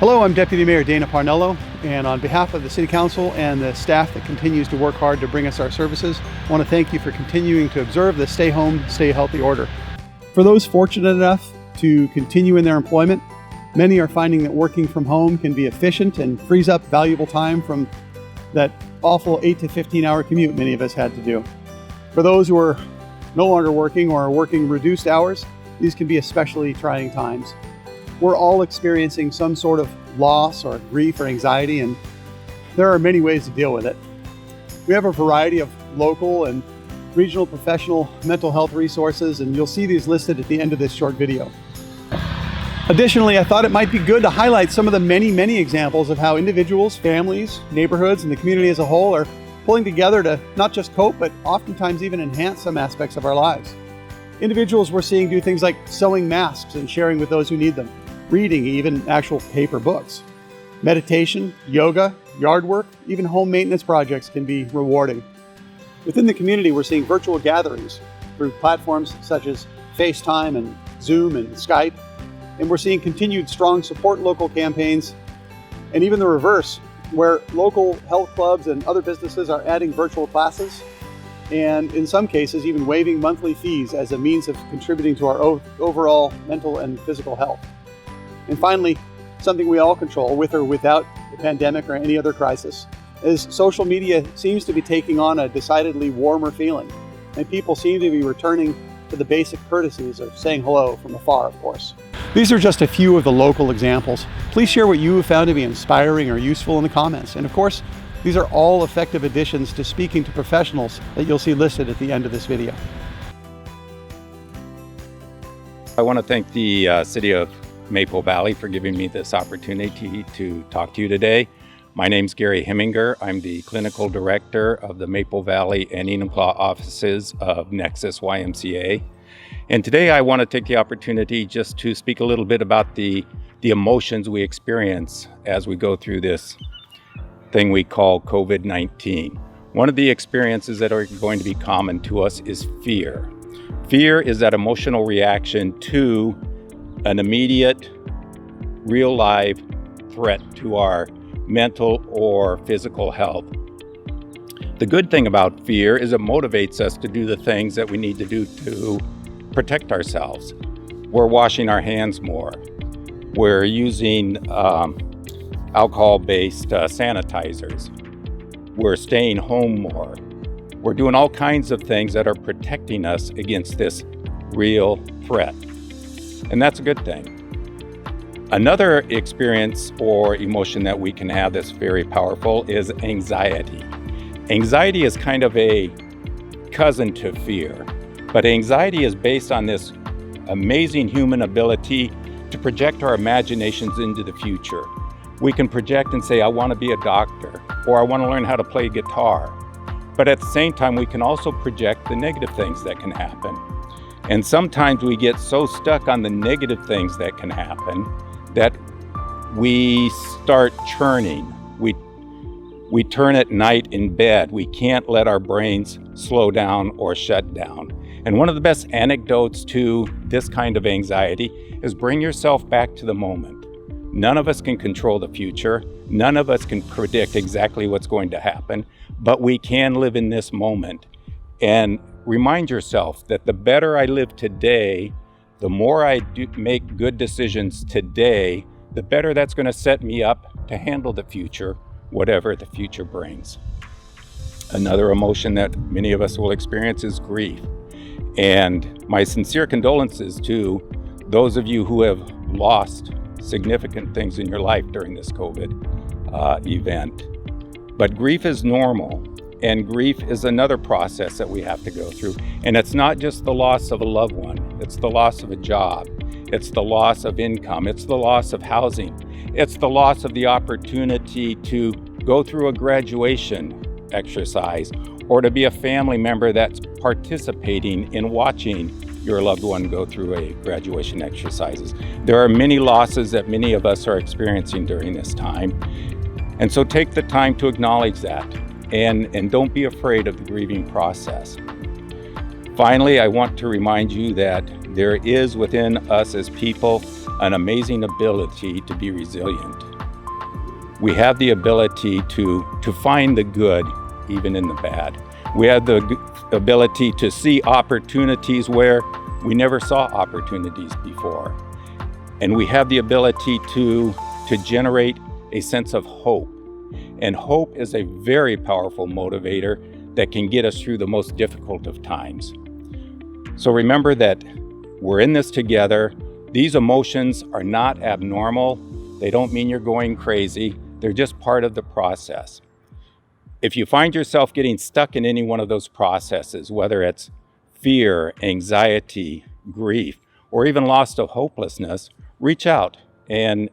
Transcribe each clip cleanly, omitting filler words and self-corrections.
Hello, I'm Deputy Mayor Dana Parnello, and on behalf of the City Council and the staff that continues to work hard to bring us our services, I want to thank you for continuing to observe the Stay Home, Stay Healthy order. For those fortunate enough to continue in their employment, many are finding that working from home can be efficient and frees up valuable time from that awful 8 to 15 hour commute many of us had to do. For those who are no longer working or are working reduced hours, these can be especially trying times. We're all experiencing some sort of loss or grief or anxiety, and there are many ways to deal with it. We have a variety of local and regional professional mental health resources, and you'll see these listed at the end of this short video. Additionally, I thought it might be good to highlight some of the many examples of how individuals, families, neighborhoods, and the community as a whole are pulling together to not just cope, but oftentimes even enhance some aspects of our lives. Individuals we're seeing do things like sewing masks and sharing with those who need them, reading even actual paper books. Meditation, yoga, yard work, even home maintenance projects can be rewarding. Within the community, we're seeing virtual gatherings through platforms such as FaceTime and Zoom and Skype, and we're seeing continued strong support local campaigns, and even the reverse, where local health clubs and other businesses are adding virtual classes, and in some cases even waiving monthly fees as a means of contributing to our overall mental and physical health. And finally, something we all control with or without the pandemic or any other crisis, is social media seems to be taking on a decidedly warmer feeling, and people seem to be returning to the basic courtesies of saying hello from afar, of course. These are just a few of the local examples. Please share what you have found to be inspiring or useful in the comments. And of course, these are all effective additions to speaking to professionals that you'll see listed at the end of this video. I want to thank the City of Maple Valley for giving me this opportunity to talk to you today. My name's Gary Heminger. I'm the Clinical Director of the Maple Valley and Enumclaw offices of Nexus YMCA. And today I want to take the opportunity just to speak a little bit about the emotions we experience as we go through this thing we call COVID-19. One of the experiences that are going to be common to us is fear. Fear is that emotional reaction to an immediate, real live threat to our mental or physical health. The good thing about fear is it motivates us to do the things that we need to do to protect ourselves. We're washing our hands more. We're using alcohol-based sanitizers. We're staying home more. We're doing all kinds of things that are protecting us against this real threat. And that's a good thing. Another experience or emotion that we can have that's very powerful is anxiety. Anxiety is kind of a cousin to fear, but anxiety is based on this amazing human ability to project our imaginations into the future. We can project and say, I want to be a doctor, or I want to learn how to play guitar. But at the same time, we can also project the negative things that can happen. And sometimes we get so stuck on the negative things that can happen that we start churning. We turn at night in bed. We can't let our brains slow down or shut down. And one of the best anecdotes to this kind of anxiety is bring yourself back to the moment. None of us can control the future. None of us can predict exactly what's going to happen, but we can live in this moment. And remind yourself that the better I live today, the more I make good decisions today, the better that's going to set me up to handle the future, whatever the future brings. Another emotion that many of us will experience is grief. And my sincere condolences to those of you who have lost significant things in your life during this COVID event. But grief is normal. And grief is another process that we have to go through. And it's not just the loss of a loved one. It's the loss of a job. It's the loss of income. It's the loss of housing. It's the loss of the opportunity to go through a graduation exercise or to be a family member that's participating in watching your loved one go through a graduation exercises. There are many losses that many of us are experiencing during this time. And so take the time to acknowledge that. And don't be afraid of the grieving process. Finally, I want to remind you that there is within us as people an amazing ability to be resilient. We have the ability to find the good even in the bad. We have the ability to see opportunities where we never saw opportunities before. And we have the ability to generate a sense of hope. And hope is a very powerful motivator that can get us through the most difficult of times. So remember that we're in this together. These emotions are not abnormal. They don't mean you're going crazy. They're just part of the process. If you find yourself getting stuck in any one of those processes, whether it's fear, anxiety, grief, or even loss of hopelessness, reach out and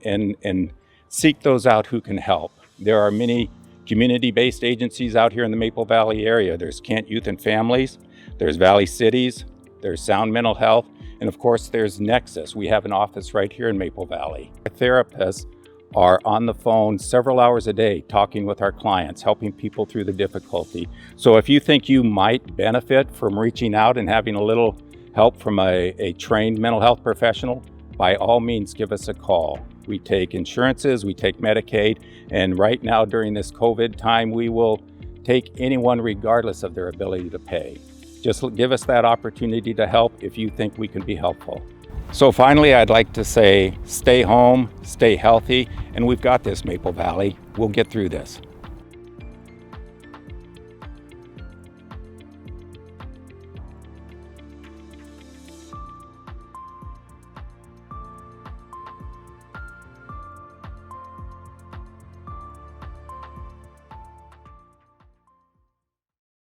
seek those out who can help. There are many community-based agencies out here in the Maple Valley area. There's Kent Youth and Families, there's Valley Cities, there's Sound Mental Health, and of course there's Nexus. We have an office right here in Maple Valley. Our therapists are on the phone several hours a day talking with our clients, helping people through the difficulty. So if you think you might benefit from reaching out and having a little help from a trained mental health professional, by all means give us a call. We take insurances, we take Medicaid, and right now during this COVID time, we will take anyone regardless of their ability to pay. Just give us that opportunity to help if you think we can be helpful. So finally, I'd like to say, stay home, stay healthy, and we've got this, Maple Valley. We'll get through this.